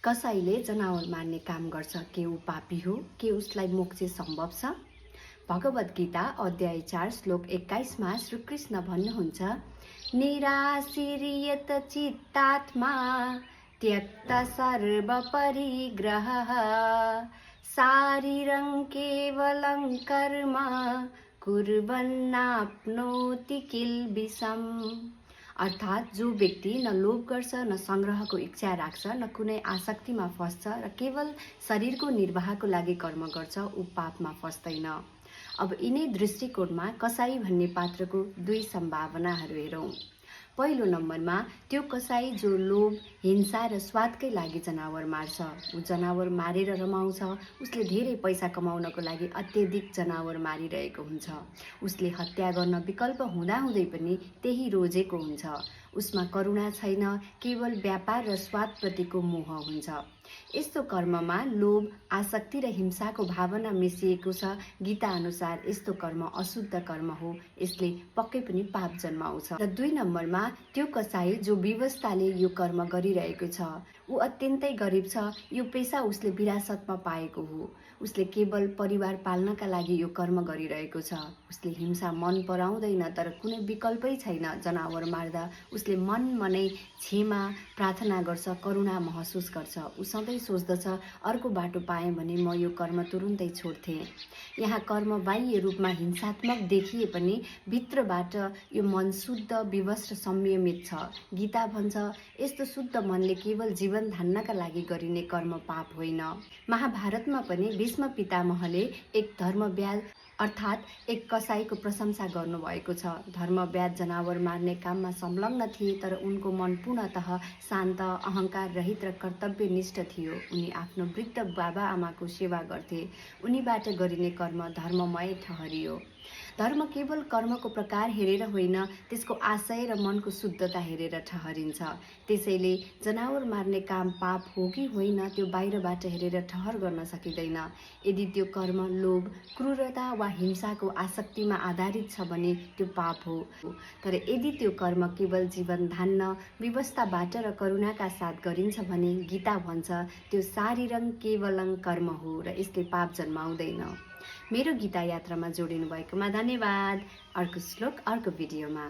कसैले जनावर मार्ने काम गर्छ, के ऊ पापी हो? के उसलाई मोक्ष सम्भव छ? भगवत गीता अध्याय 4 श्लोक 21 मा श्रीकृष्ण भन्नुहुन्छ, निराशीर्यत चित्तात्मा त्यक्त सर्व परिग्रहः शारीरं केवलं कर्म कुर्वन्नाप्नोति किल्बिषम्। अर्थात् जो व्यक्ति न लोभ गर्छ, न संग्रहको इच्छा राख्छ, न कुनै आसक्तिमा फस्छ र केवल शरीरको निर्वाहको लागि कर्म गर्छ, ऊ पापमा फस्दैन। अब यिनै दृष्टिकोणमा कसाई भन्ने पात्रको दुई सम्भावनाहरू हेरौँ। पहिलो नम्बरमा त्यो कसाई जो लोभ, हिंसा र स्वादकै लागि जनावर मार्छ। ऊ जनावर मारेर रमाउँछ, उसले धेरै पैसा कमाउनको लागि अत्यधिक जनावर मारिरहेको हुन्छ। उसले हत्या गर्न विकल्प हुँदाहुँदै पनि त्यही रोजेको हुन्छ। उसमा करुणा छैन, केवल व्यापार र स्वादप्रतिको मोह हुन्छ। यस्तो कर्ममा लोभ, आसक्ति र हिंसाको भावना मिसिएको छ। गीता अनुसार यस्तो कर्म अशुद्ध कर्म हो, यसले पक्कै पनि पाप जन्माउँछ। र दुई नम्बरमा त्यो कसाई जो विवशताले यो कर्म गरिरहेको छ, ऊ अत्यन्तै गरिब छ। यो पेशा उसले विरासतमा पाएको हो। उसले केवल परिवार पाल्नका लागि यो कर्म गरिरहेको छ। उसले हिंसा मन पराउँदैन, तर कुनै विकल्पै छैन। जनावर मार्दा उसले मनै क्षमा प्रार्थना गर्छ, करुणा महसुस गर्छ। ऊ सधैँ सोच्दछ, अर्को बाटो पाएँ भने म यो कर्म तुरुन्तै छोड्थेँ। यहाँ कर्म बाह्य रूपमा हिंसात्मक देखिए पनि भित्रबाट यो मन शुद्ध, विवश र संयमित छ। गीता भन्छ, यस्तो शुद्ध मनले केवल जीवन धान्नका लागि गरिने कर्म पाप होइन। महाभारतमा पनि भीष्म पितामहले एक धर्मव्याध अर्थात् एक कसाईको प्रशंसा गर्नुभएको छ। धर्मव्याध जनावर मार्ने काममा संलग्न थिए, तर उनको मन पूर्णतः शान्त, अहंकार रहित र कर्तव्यनिष्ठ थियो। उनी आफ्नो वृद्ध बाबाआमाको सेवा गर्थे। उनीबाट गरिने कर्म धर्ममय ठहरियो। धर्म केवल कर्मको प्रकार हेरेर होइन, त्यसको आशय र मनको शुद्धता हेरेर ठहरिन्छ। त्यसैले जनावर मार्ने काम पाप हो कि होइन, त्यो बाहिरबाट हेरेर ठहर गर्न सकिँदैन। यदि त्यो कर्म लोभ, क्रूरता वा हिंसाको आसक्तिमा आधारित छ भने त्यो पाप हो। तर यदि त्यो कर्म केवल जीवन धान्न, विवशताबाट र करुणाका साथ गरिन्छ भने गीता भन्छ, त्यो शारीरं केवलं कर्म हो र यसले पाप जन्माउँदैन। मेरो गीता यात्रामा जोडिनु भएकोमा धन्यवाद। अर्को श्लोक अर्को भिडियोमा।